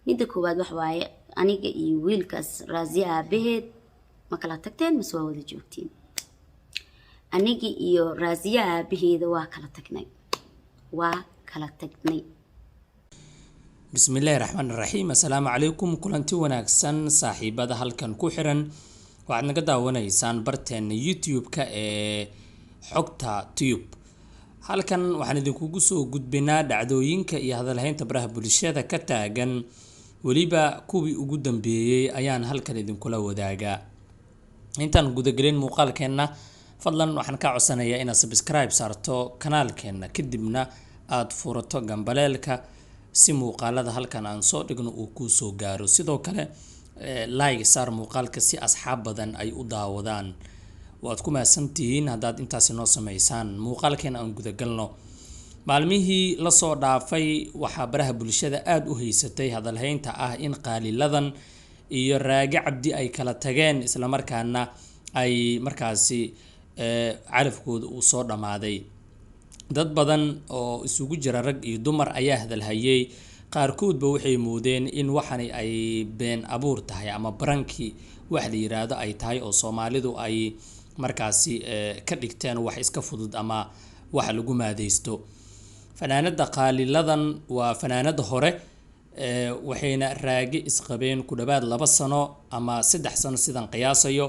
midda koowaad wax waaye aniga iyo wiilkaas Raaziya aabaheed ma kala tagteen mise waa wada joogtiin? aniga iyo Raaziya aabaheeda waa kala tagnay. bismillaahi raxmaani raxiim. assalaamu calaykum. kulanti wanaagsan saaxiibada halkan ku xiran. waxaad naga daawanaysaan barteena YouTube-ka ee xogta tube. halkan waxaan idinkugu soo gudbinaa dhacdooyinka iyo hadalhaynta baraha bulshada ka taagan, weliba kuwii ugu dambeeyay ayaan halkan idinkula wadaagaa. intaan gudagelin muuqaalkeena, fadlan waxaan ka codsanayaa inaad subscribe saarto kanaalkeena, kadibna aad furato gambaleelka si muuqaalada halkan aan soo dhigno uu ku soo gaaro. sidoo kale like saar muuqaalka si asxaab badan ay u daawadaan. waad ku mahadsantihiin haddaad intaasi noo samaysaan. muuqaalkeena aan gudagalno. maalmihii la soo dhaafay waxaa baraha bulshada aad u haysatay hadalhaynta ah in qaaliladan iyo Raage Cabdi ay kala tageen, isla markaana ay markaasi calafkooda uu soo dhamaaday. dad badan oo isugu jira rag iyo dumar ayaa hadalhayay. qaarkoodba waxay moodeen in waxani ay been abuur tahay ama baranki wax la yiraahdo ay tahay, oo Soomaalidu ay markaasi ka dhigteen wax iska fudud ama wax lagu maadeysto. fanaanada qaaliladan waa fanaanada hore, waxayna Raage isqabeen ku dhawaad 2 sano ama 3 sano sidan qiyaasayo.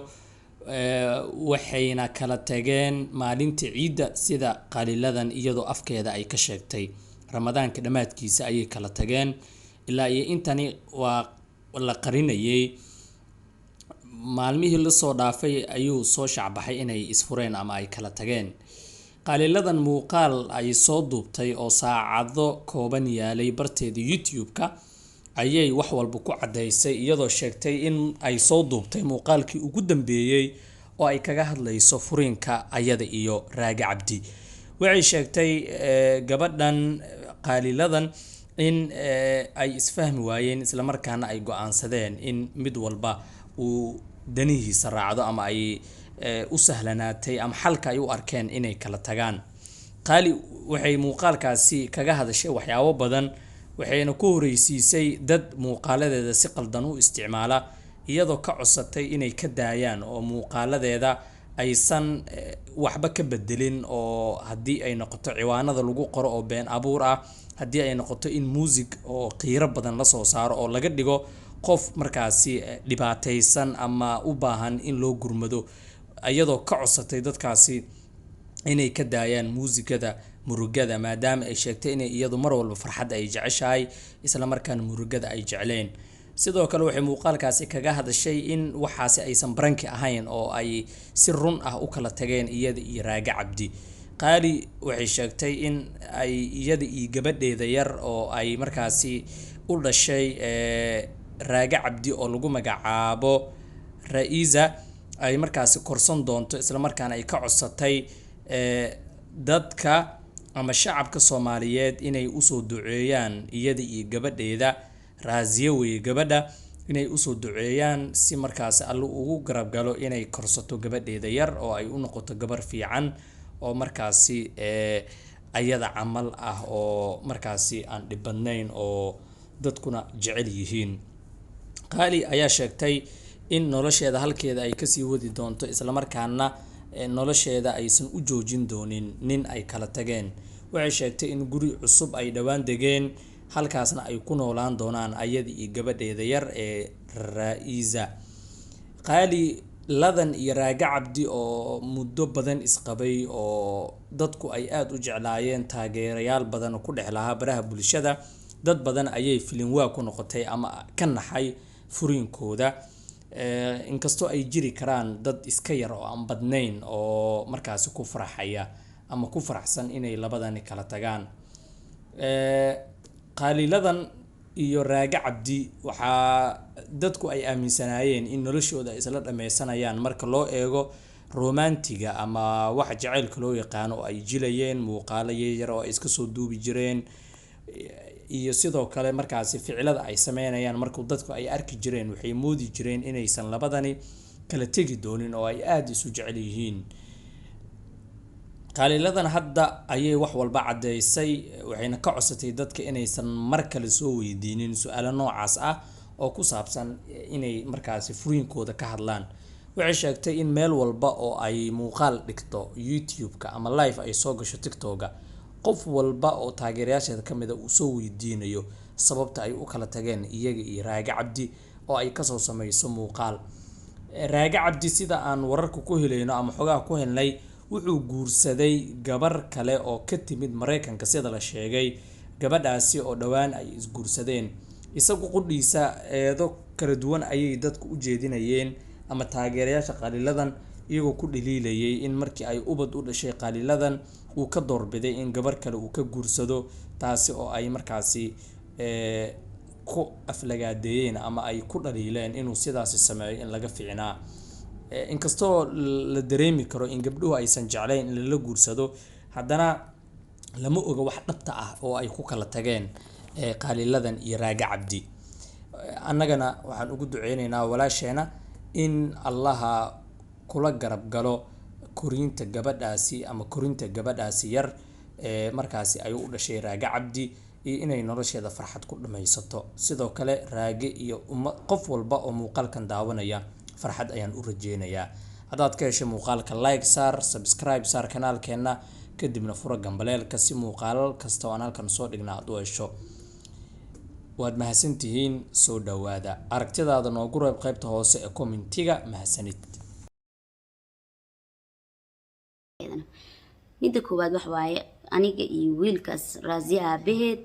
waxayna kala tageen maalintii ciida sida qaaliladan iyadoo afkeeda ay ka sheegtay. ramadaanka dhamaadkiisa ayay kala tageen. ilaa iyo intani waa la qarinayay. maalmihii la soo dhaafay ayuu soo shacbaxay inay isfureen ama ay kala tageen. qaaliladan muuqaal ay soo duubtay oo saacado kooban yaalay barteeda YouTube-ka ayay wax walba ku cadeysay, iyadoo sheegtay in ay soo duubtay muuqaalkii ugu dambeeyay oo ay kaga hadlayso furiinka ayada iyo Raage Cabdi. waxay sheegtay gabadhan qaaliladan in ay isfahmi waayeen, isla markaana ay go'aansadeen in mid walba uu danihiisa raacdo ama ay u sahlanaatay ama xalka ay u arkeen inay kala tagaan. qaali waxay muuqaalkaasi kaga hadashay waxyaabo badan, waxayna ku horeysiisay dad muuqaaladeeda si qaldan u isticmaala, iyadoo ka codsatay inay ka daayaan oo muuqaaladeeda aysan waxba ka bedelin. oo haddii ay noqoto ciwaanada lagu qoro oo been abuur ah, haddii ay noqoto in music oo qiiro badan la soo saaro oo laga dhigo qof markaasi dhibaataysan ama u baahan in loo gurmado, iyadoo ka codsatay dadkaasi inay ka daayaan muusikada murugada, maadaama ay sheegtay inay iyadu mar walba farxad ay jeceshahay, isla markaana murugada ay jecleen. sidoo kale waxay muuqaalkaasi kaga hadashay in waxaasi aysan baranki ahayn oo ay si run ah u kala tageen iyada iyo Raage Cabdi. qaali waxay sheegtay in ay iyada iyo gabadheeda yar oo ay markaasi u dhashay Raage Cabdi oo lagu magacaabo Raiza ay markaasi korsan doonto, isla markaana ay ka codsatay dadka ama shacabka Soomaaliyeed inay u soo duceeyaan iyada iyo gabadheeda Raaziya way gabadha, inay u soo duceeyaan si markaasi Alle ugu garab galo inay korsato gabadheeda yar oo ay u noqoto gabar fiican oo markaasi ayada camal ah oo markaasi aan dhibadnayn oo dadkuna jecel yihiin. qaali ayaa sheegtay in nolosheeda halkeeda ay kasii wadi doonto, isla markaana nolosheeda aysan u joojin doonin nin ay kala tageen. waxay sheegtay in guri cusub ay dhawaan degeen, halkaasna ay ku noolaan doonaan ayada iyo gabadheeda yar ee Raiza. qaali ladan iyo Raage Cabdi oo muddo badan isqabay oo dadku ay aad u jeclaayeen, taageerayaal badan ku dhex lahaa baraha bulshada, dad badan ayay filin waa ku noqotay ama ka naxay furiinkooda. inkastoo ay jiri karaan dad iska yar oo aan badnayn oo markaasi ku farxaya ama ku faraxsan inay labadani kala tagaan. qaaliladan iyo Raage Cabdi waxaa dadku ay aaminsanaayeen in noloshooda ay isla dhameysanayaan marka loo eego romantiga ama wax jaceylka loo yaqaano oo ay jilayeen muuqaalo yar oo ay iska soo duubi jireen, iyo sidoo kale markaasi ficilada ay sameynayaan markuu dadku ay arki jireen waxay moodi jireen inaysan labadani kala tegi doonin oo ay aad isu jecel yihiin. qaaliladan hadda ayay wax walba cadeysay waxayna ka codsatay dadka inaysan mar kale soo weydiinin su-aalo noocaas ah oo ku saabsan inay markaasi furiinkooda ka hadlaan. waxay sheegtay in meel walba oo ay muuqaal dhigto YouTube-ka ama live ay soo gasho TikTok-ga qof walba oo taageerayaasheeda kamid ah uu soo weydiinayo sababta ay u kala tageen iyaga iyo Raage Cabdi oo ay kasoo sameyso muuqaal. Raage Cabdi sida aan wararka ku helayno ama xogaha ku helnay wuxuu guursaday gabar kale oo ka timid Mareykanka sida la sheegay. gabadhaasi oo dhawaan ay isguursadeen isagu qudhiisa eedo kala duwan ayay dadku u jeedinayeen ama taageerayaasha qaaliladan iyagoo ku dhaliilayay in markii ay ubad u dhashay qaaliladan uu ka doorbiday in gabar kale uu ka guursado taasi oo ay markaasi ku aflagaadeeyeen ama ay ku dhaliileen inuu sidaasi sameeyo in laga fiicnaa. inkastoo la dareemi karo in gabdhuhu aysan jeclayn in la guursado haddana lama oga wax dhabta ah oo ay ku kala tageen qaaliladan iyo Raage Cabdi. annagana waxaan ugu duceynaynaa walaasheena in allaha kula garab galo korinta gabadhaasi ama korinta gabadhaasi yar markaasi ay u dhashay Raage Cabdi iyo inay nolosheeda farxad ku dhameysato. sidoo kale Raage iyo qof walba oo muuqaalkan daawanaya farxad ayaan u rajeynayaa. haddaad ka heshay muuqaalka like saar, subscribe saar kanaalkeena, kadibna furo gambaleelka si muuqaal kasta oo aan halkan soo dhignaa aad u hesho. waad mahadsantihiin, soo dhawaada. aragtidaada noogu reeb qaybta hoose ee commentiga. mahadsanid. midda koowaad wax waaye aniga iyo wiilkaas Raziya aabaheed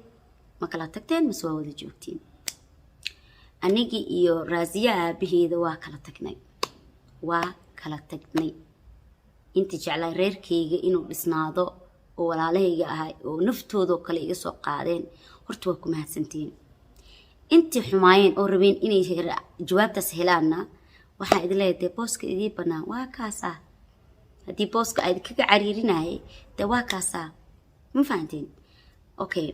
ma kala tagteen mise waa wada joogtiin. aniga iyo Raziya aabaheeda waa kala tagnay inta jeclaa reerkayga inuu dhisnaado oo walaalahayga ahay oo naftooda kale iga soo qaadeen horta waa ku mahadsantiin. intii xumaayeen oo rabeen inay jawaabtaas helaanna waxaa idin leeyahay booska idii banaan waa kaasa. haddii booska ay kaga cariirinayay dee waa kaasa, ma fahanteen? okay,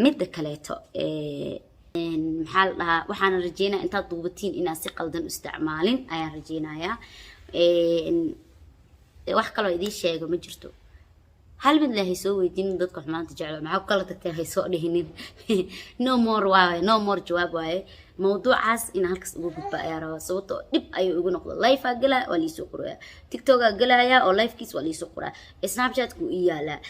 midda kaleeto maxaa la dhahaa, waxaan rajeynayaa intaad duubatiin inaad si qaldan u isticmaalin ayaan rajeynayaa. wax kaloo idii sheego ma jirto. hal mid leeyahay soo weydiin dadka xumaanta jecel maxaa kala tagtay hay soo dhihinin. no more jawaab waaye. mawduucaas in halkaas ugu gudba ayaa rabaa sababtoo dib ayuu ugu noqdo. live aa galaa waa liisoo qoraya, TikTok aa galaya oo livekiis waa liisoo qoraa, Snapchat-ku ii yaalaa,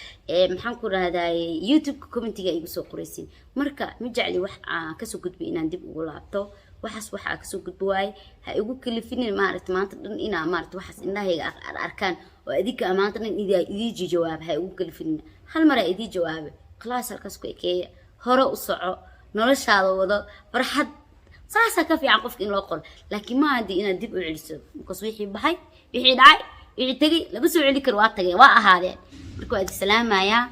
maxaan ku rahdaay YouTube-ka commentiga igu soo qoraysiin. marka ma jecli wax aan kasoo gudbay inaan dib ugu laabto. waxaas waxaa kasoo gudbo waaye ha igu kalifinin maaragta maanta dhan inaa maaragta waxaas indhahayga arkaan oo adinka maanta dhan idii jawaab ha igu kalifinin. hal mar aa idii jawaabe khalaas halkaas ku ekeeya, hore u soco, noloshaada wado, farxad saasaa ka fiican qofka in loo qoro. laakiin ma haddii inaad dib u celiso because wixii baxay, wixii dhacay, wixii tegay lama soo celi karo, waa tagay, waa ahaadeen. marka waa idin salaamayaa.